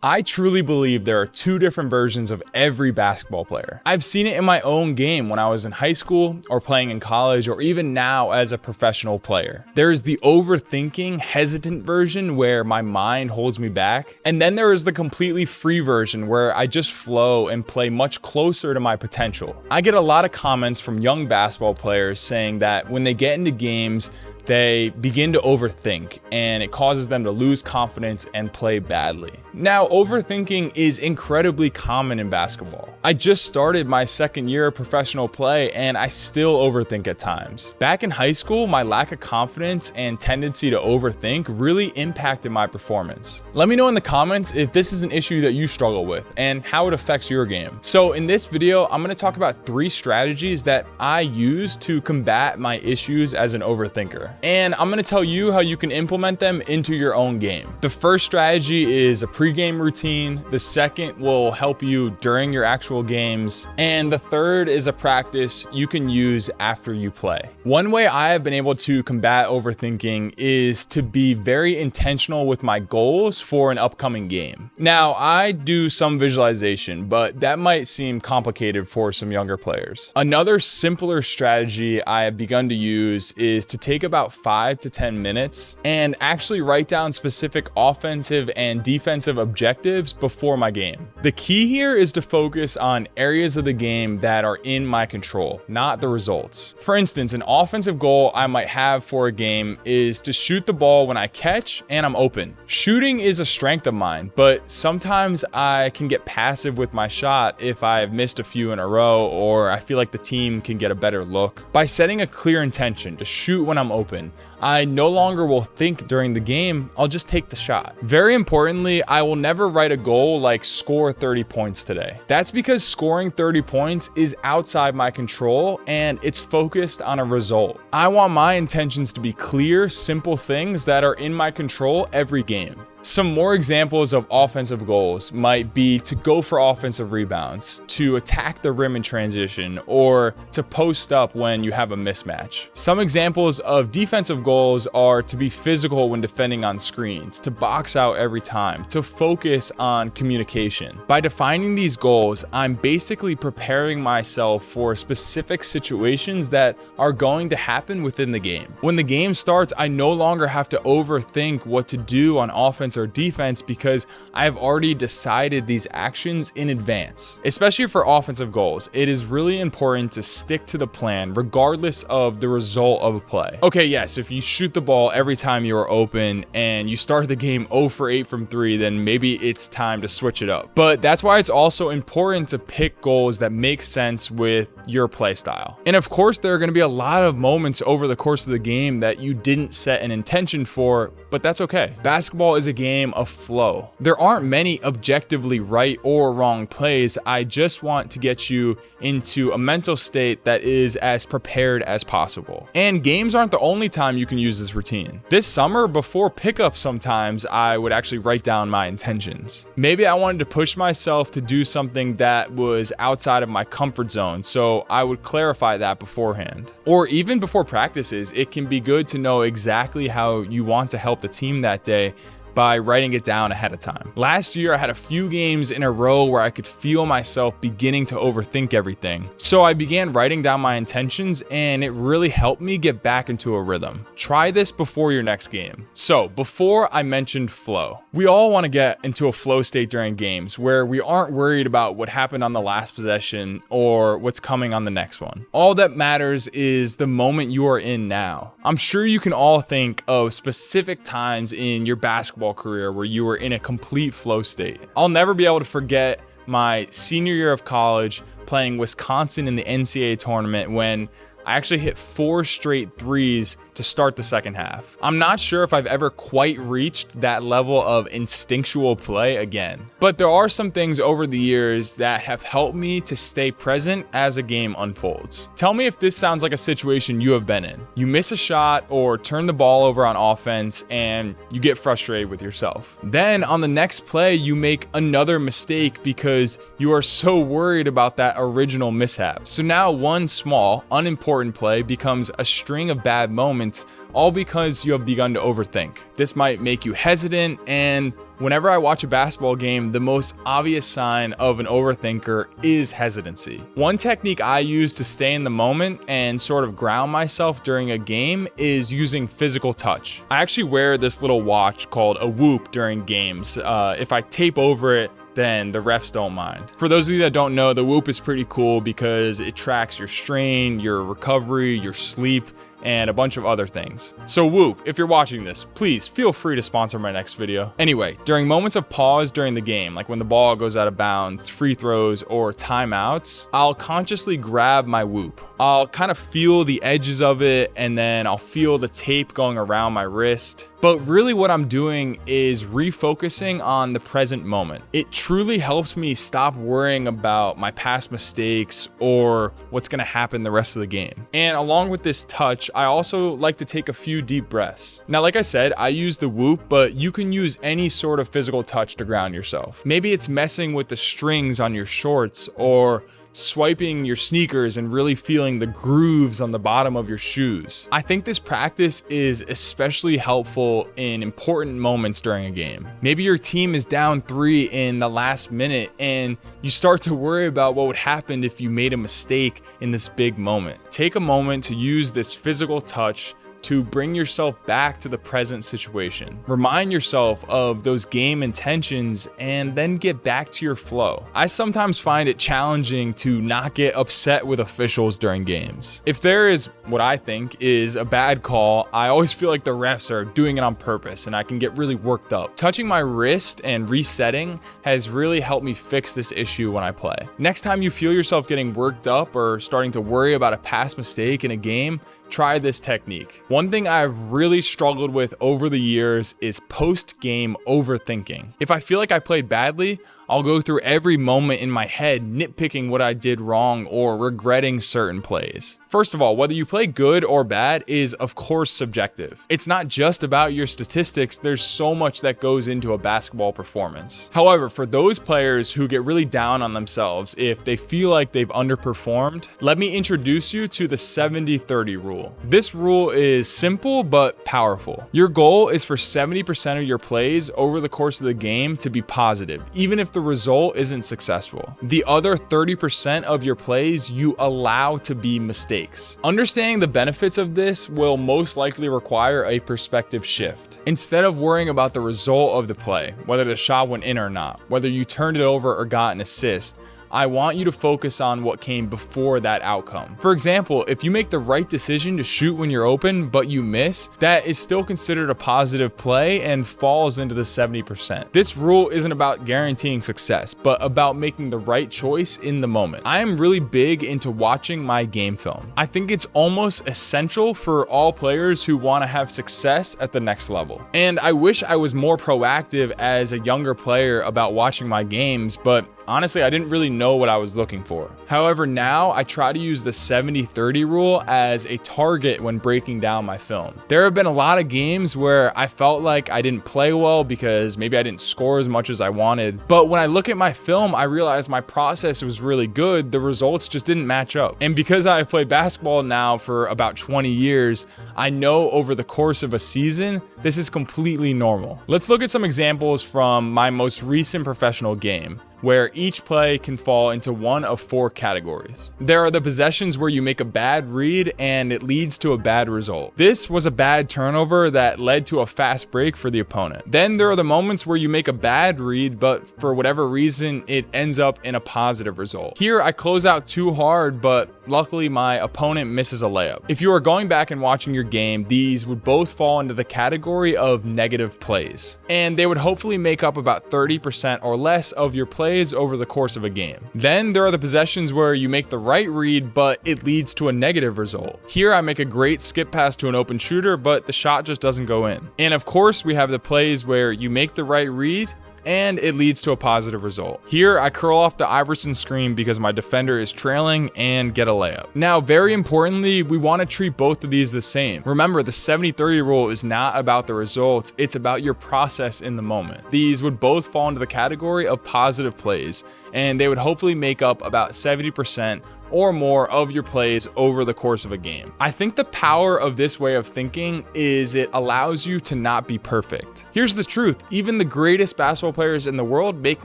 I truly believe there are two different versions of every basketball player. I've seen it in my own game when I was in high school or playing in college or even now as a professional player. There is the overthinking, hesitant version where my mind holds me back. And then there is the completely free version where I just flow and play much closer to my potential. I get a lot of comments from young basketball players saying that when they get into games, they begin to overthink and it causes them to lose confidence and play badly. Now, overthinking is incredibly common in basketball. I just started my second year of professional play and I still overthink at times. Back in high school, my lack of confidence and tendency to overthink really impacted my performance. Let me know in the comments if this is an issue that you struggle with and how it affects your game. So in this video, I'm going to talk about 3 strategies that I use to combat my issues as an overthinker. And I'm going to tell you how you can implement them into your own game. The first strategy is a pregame routine. The second will help you during your actual games. And the third is a practice you can use after you play. One way I have been able to combat overthinking is to be very intentional with my goals for an upcoming game. Now, I do some visualization, but that might seem complicated for some younger players. Another simpler strategy I have begun to use is to take about 5 to 10 minutes and actually write down specific offensive and defensive objectives before my game. The key here is to focus on areas of the game that are in my control, not the results. For instance, an offensive goal I might have for a game is to shoot the ball when I catch and I'm open. Shooting is a strength of mine, but sometimes I can get passive with my shot if I've missed a few in a row or I feel like the team can get a better look. By setting a clear intention to shoot when I'm open, I no longer will think during the game, I'll just take the shot. Very importantly, I will never write a goal like score 30 points today. That's because scoring 30 points is outside my control and it's focused on a result. I want my intentions to be clear, simple things that are in my control every game. Some more examples of offensive goals might be to go for offensive rebounds, to attack the rim in transition, or to post up when you have a mismatch. Some examples of defensive goals are to be physical when defending on screens, to box out every time, to focus on communication. By defining these goals, I'm basically preparing myself for specific situations that are going to happen within the game. When the game starts, I no longer have to overthink what to do on offense or defense because I have already decided these actions in advance. Especially for offensive goals, it is really important to stick to the plan regardless of the result of a play. Okay, yes, if you shoot the ball every time you are open and you start the game 0 for 8 from 3, then maybe it's time to switch it up. But that's why it's also important to pick goals that make sense with your play style. And of course, there are going to be a lot of moments over the course of the game that you didn't set an intention for, but that's okay. Basketball is a game of flow. There aren't many objectively right or wrong plays. I just want to get you into a mental state that is as prepared as possible. And games aren't the only time you can use this routine. This summer, before pickup, sometimes I would actually write down my intentions. Maybe I wanted to push myself to do something that was outside of my comfort zone, so I would clarify that beforehand. Or even before practices, it can be good to know exactly how you want to help the team that day by writing it down ahead of time. Last year, I had a few games in a row where I could feel myself beginning to overthink everything. So I began writing down my intentions and it really helped me get back into a rhythm. Try this before your next game. So before I mentioned flow, we all want to get into a flow state during games where we aren't worried about what happened on the last possession or what's coming on the next one. All that matters is the moment you are in now. I'm sure you can all think of specific times in your basketball career where you were in a complete flow state. I'll never be able to forget my senior year of college playing Wisconsin in the NCAA tournament when I actually hit 4 straight threes to start the second half. I'm not sure if I've ever quite reached that level of instinctual play again, but there are some things over the years that have helped me to stay present as a game unfolds. Tell me if this sounds like a situation you have been in. You miss a shot or turn the ball over on offense and you get frustrated with yourself. Then on the next play, you make another mistake because you are so worried about that original mishap. So now one small, unimportant play becomes a string of bad moments moment, all because you have begun to overthink. This might make you hesitant, and whenever I watch a basketball game, the most obvious sign of an overthinker is hesitancy. One technique I use to stay in the moment and sort of ground myself during a game is using physical touch. I actually wear this little watch called a Whoop during games. If I tape over it, then the refs don't mind. For those of you that don't know, the Whoop is pretty cool because it tracks your strain, your recovery, your sleep, and a bunch of other things. So Whoop, if you're watching this, please feel free to sponsor my next video. Anyway, during moments of pause during the game, like when the ball goes out of bounds, free throws, or timeouts, I'll consciously grab my Whoop. I'll kind of feel the edges of it, and then I'll feel the tape going around my wrist. But really what I'm doing is refocusing on the present moment. It truly helps me stop worrying about my past mistakes or what's gonna happen the rest of the game. And along with this touch, I also like to take a few deep breaths. Now, like I said, I use the Whoop, but you can use any sort of physical touch to ground yourself. Maybe it's messing with the strings on your shorts or swiping your sneakers and really feeling the grooves on the bottom of your shoes. I think this practice is especially helpful in important moments during a game. Maybe your team is down 3 in the last minute and you start to worry about what would happen if you made a mistake in this big moment. Take a moment to use this physical touch to bring yourself back to the present situation. Remind yourself of those game intentions and then get back to your flow. I sometimes find it challenging to not get upset with officials during games. If there is what I think is a bad call, I always feel like the refs are doing it on purpose and I can get really worked up. Touching my wrist and resetting has really helped me fix this issue when I play. Next time you feel yourself getting worked up or starting to worry about a past mistake in a game, try this technique. One thing I've really struggled with over the years is post-game overthinking. If I feel like I played badly, I'll go through every moment in my head nitpicking what I did wrong or regretting certain plays. First of all, whether you play good or bad is of course subjective. It's not just about your statistics, there's so much that goes into a basketball performance. However, for those players who get really down on themselves if they feel like they've underperformed, let me introduce you to the 70-30 rule. This rule is simple but powerful. Your goal is for 70% of your plays over the course of the game to be positive, even if the result isn't successful. The other 30% of your plays you allow to be mistakes. Understanding the benefits of this will most likely require a perspective shift. Instead of worrying about the result of the play, whether the shot went in or not, whether you turned it over or got an assist, I want you to focus on what came before that outcome. For example, if you make the right decision to shoot when you're open, but you miss, that is still considered a positive play and falls into the 70%. This rule isn't about guaranteeing success, but about making the right choice in the moment. I am really big into watching my game film. I think it's almost essential for all players who want to have success at the next level. And I wish I was more proactive as a younger player about watching my games, but honestly, I didn't really know what I was looking for. However, now I try to use the 70-30 rule as a target when breaking down my film. There have been a lot of games where I felt like I didn't play well because maybe I didn't score as much as I wanted. But when I look at my film, I realized my process was really good. The results just didn't match up. And because I've played basketball now for about 20 years, I know over the course of a season, this is completely normal. Let's look at some examples from my most recent professional game, where each play can fall into one of 4 categories. There are the possessions where you make a bad read and it leads to a bad result. This was a bad turnover that led to a fast break for the opponent. Then there are the moments where you make a bad read, but for whatever reason, it ends up in a positive result. Here, I close out too hard, but luckily my opponent misses a layup. If you are going back and watching your game, these would both fall into the category of negative plays, and they would hopefully make up about 30% or less of your plays over the course of a game. Then there are the possessions where you make the right read, but it leads to a negative result. Here I make a great skip pass to an open shooter, but the shot just doesn't go in. And of course, we have the plays where you make the right read and it leads to a positive result. Here, I curl off the Iverson screen because my defender is trailing and get a layup. Now, very importantly, we want to treat both of these the same. Remember, the 70-30 rule is not about the results, it's about your process in the moment. These would both fall into the category of positive plays, and they would hopefully make up about 70% or more of your plays over the course of a game. I think the power of this way of thinking is it allows you to not be perfect. Here's the truth, even the greatest basketball players in the world make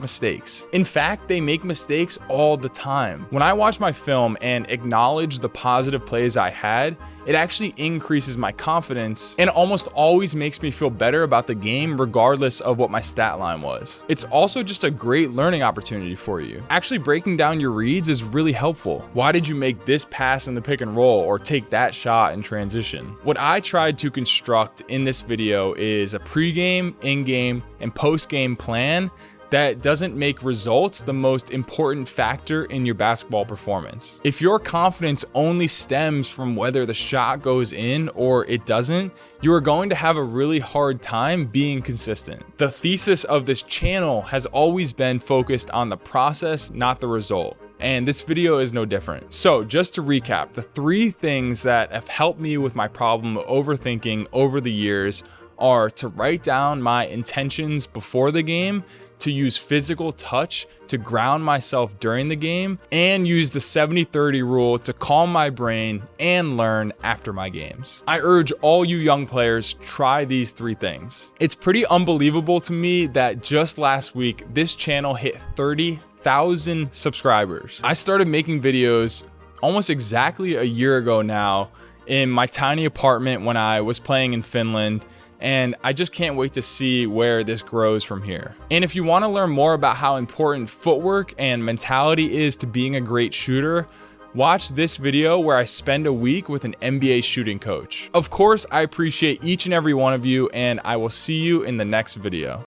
mistakes. In fact, they make mistakes all the time. When I watch my film and acknowledge the positive plays I had, it actually increases my confidence and almost always makes me feel better about the game regardless of what my stat line was. It's also just a great learning opportunity for you. Actually breaking down your reads is really helpful. Why did you make this pass in the pick and roll or take that shot in transition? What I tried to construct in this video is a pregame, in-game, and post-game plan that doesn't make results the most important factor in your basketball performance. If your confidence only stems from whether the shot goes in or it doesn't, you are going to have a really hard time being consistent. The thesis of this channel has always been focused on the process, not the result. And this video is no different. So just to recap, the 3 things that have helped me with my problem of overthinking over the years are to write down my intentions before the game, to use physical touch to ground myself during the game, and use the 70-30 rule to calm my brain and learn after my games. I urge all you young players, try these 3 things. It's pretty unbelievable to me that just last week, this channel hit 30,000 subscribers. I started making videos almost exactly a year ago now in my tiny apartment when I was playing in Finland, and I just can't wait to see where this grows from here. And if you want to learn more about how important footwork and mentality is to being a great shooter, watch this video where I spend a week with an NBA shooting coach. Of course, I appreciate each and every one of you, and I will see you in the next video.